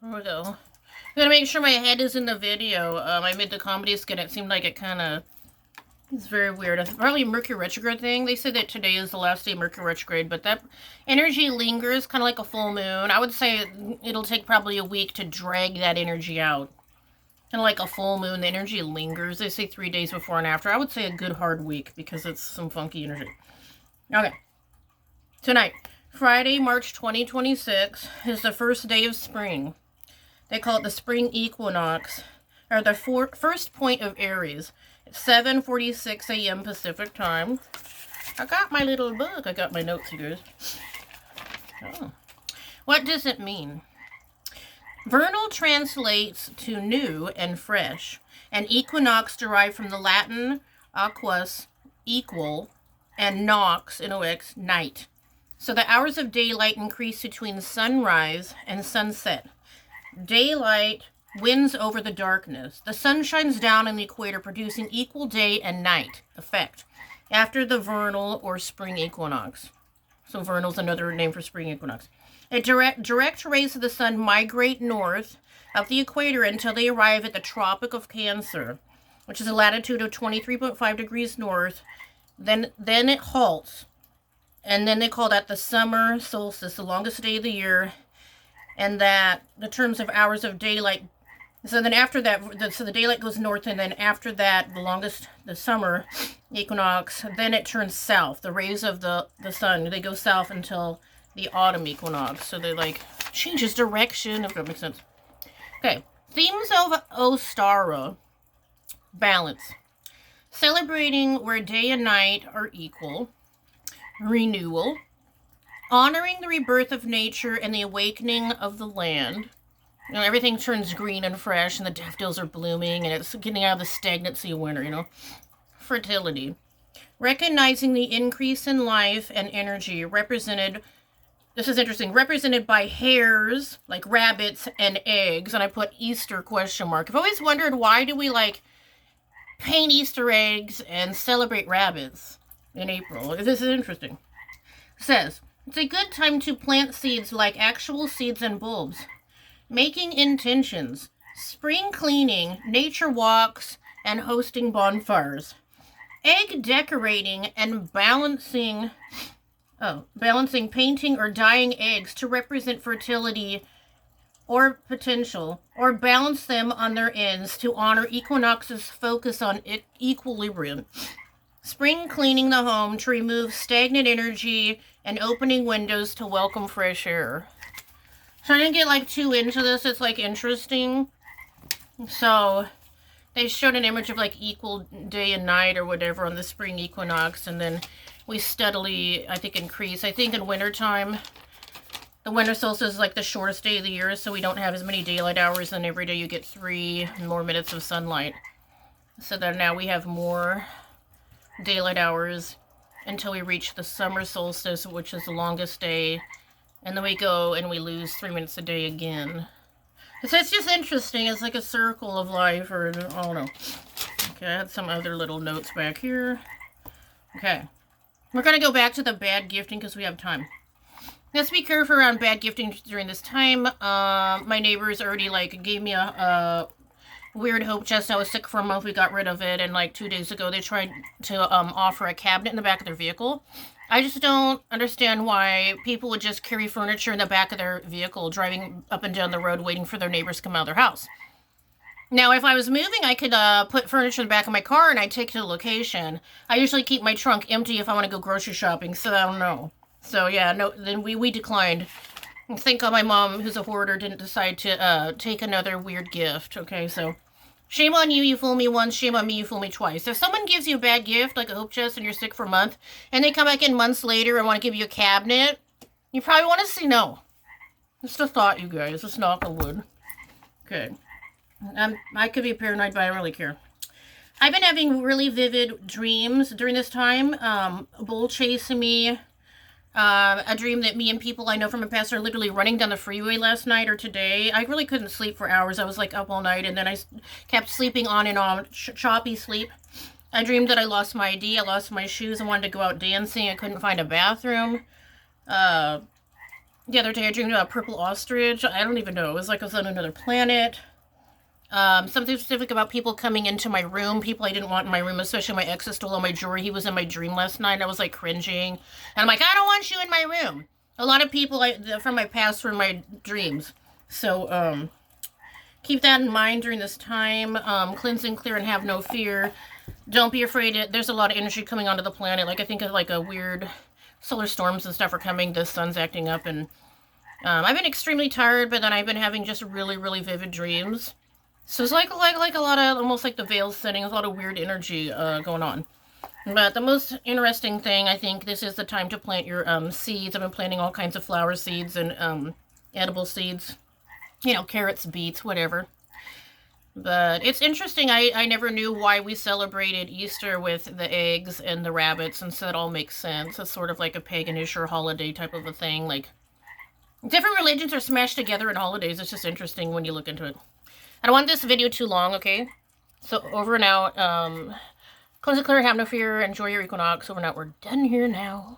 There we go. I'm gonna make sure my head is in the video. I made the comedy skin. It seemed like it kind of... It's very weird. It's probably a Mercury retrograde thing. They say that today is the last day of Mercury retrograde, but that energy lingers kind of like a full moon. I would say it'll take probably a week to drag that energy out. Kind of like a full moon, the energy lingers. They say 3 days before and after. I would say a good hard week because it's some funky energy. Okay. Tonight, Friday, March 2026, is the first day of spring. They call it the spring equinox, or the first point of Aries. 7:46 a.m. Pacific time. I got my little book. I got my notes, you guys. Oh. What does it mean? Vernal translates to new and fresh. And equinox derived from the Latin aquas, equal, and nox, N-O-X, night. So the hours of daylight increase between sunrise and sunset. Daylight wins over the darkness. The sun shines down in the equator, producing equal day and night effect after the vernal or spring equinox. So vernal is another name for spring equinox. Direct rays of the sun migrate north of the equator until they arrive at the Tropic of Cancer, which is a latitude of 23.5 degrees north. Then it halts, and then they call that the summer solstice, the longest day of the year, and that the terms of hours of daylight. So then after that, so the daylight goes north, and then after that, the summer equinox, then it turns south. The rays of the sun, they go south until the autumn equinox. So they like changes direction, if that makes sense. Okay, themes of Ostara: balance, celebrating where day and night are equal, renewal, honoring the rebirth of nature and the awakening of the land. You know, everything turns green and fresh, and the daffodils are blooming, and it's getting out of the stagnancy of winter, you know. Fertility. Recognizing the increase in life and energy represented, this is interesting, represented by hares, like rabbits, and eggs, and I put Easter question mark. I've always wondered, why do we, like, paint Easter eggs and celebrate rabbits in April? This is interesting. It says, it's a good time to plant seeds like actual seeds and bulbs. Making intentions, spring cleaning, nature walks, and hosting bonfires. Egg decorating and balancing painting or dyeing eggs to represent fertility or potential, or balance them on their ends to honor equinox's focus on equilibrium. Spring cleaning the home to remove stagnant energy and opening windows to welcome fresh air. So I didn't get like too into this. It's like interesting. So they showed an image of like equal day and night or whatever on the spring equinox, and then we steadily, I think, increase. I think in wintertime, the winter solstice is like the shortest day of the year, so we don't have as many daylight hours, and every day you get 3 more minutes of sunlight. So that now we have more daylight hours until we reach the summer solstice, which is the longest day. And then we go and we lose 3 minutes a day again. So it's just interesting. It's like a circle of life, or I don't know. Okay, I had some other little notes back here. Okay. We're going to go back to the bad gifting because we have time. Let's be careful around bad gifting during this time. My neighbors already like gave me a weird hope chest. I was sick for a month. We got rid of it. And like 2 days ago, they tried to offer a cabinet in the back of their vehicle. I just don't understand why people would just carry furniture in the back of their vehicle, driving up and down the road, waiting for their neighbors to come out of their house. Now, if I was moving, I could put furniture in the back of my car and I'd take it to the location. I usually keep my trunk empty if I want to go grocery shopping, so I don't know. So, yeah, no, then we declined. I think my mom, who's a hoarder, didn't decide to take another weird gift, okay? So, shame on you, you fool me once. Shame on me, you fool me twice. If someone gives you a bad gift, like a hope chest, and you're sick for a month, and they come back in months later and want to give you a cabinet, you probably want to say no. Just a thought, you guys. Let's knock on wood. Okay. I could be paranoid, but I don't really care. I've been having really vivid dreams during this time. A bull chasing me. A dream that me and people I know from my past are literally running down the freeway last night or today. I really couldn't sleep for hours. I was like up all night, and then I kept sleeping on and on, choppy sleep. I dreamed that I lost my ID, I lost my shoes, I wanted to go out dancing, I couldn't find a bathroom. The other day I dreamed about a purple ostrich. I don't even know. It was like I was on another planet. Something specific about people coming into my room, people I didn't want in my room, especially my ex who stole all my jewelry. He was in my dream last night. I was like cringing. And I'm like, I don't want you in my room. A lot of people from my past were in my dreams. So, keep that in mind during this time. Cleanse and clear and have no fear. Don't be afraid. There's a lot of energy coming onto the planet. Like, I think of like a weird solar storms and stuff are coming. The sun's acting up. And I've been extremely tired, but then I've been having just really, really vivid dreams. So it's like a lot of, almost like the veil setting, a lot of weird energy going on. But the most interesting thing, I think, this is the time to plant your seeds. I've been planting all kinds of flower seeds and edible seeds. You know, carrots, beets, whatever. But it's interesting. I never knew why we celebrated Easter with the eggs and the rabbits, and so it all makes sense. It's sort of like a paganish or holiday type of a thing. Like, different religions are smashed together in holidays. It's just interesting when you look into it. I don't want this video too long, okay? So, over and out. Cleanse and clear, have no fear, enjoy your equinox. Over and out. We're done here now.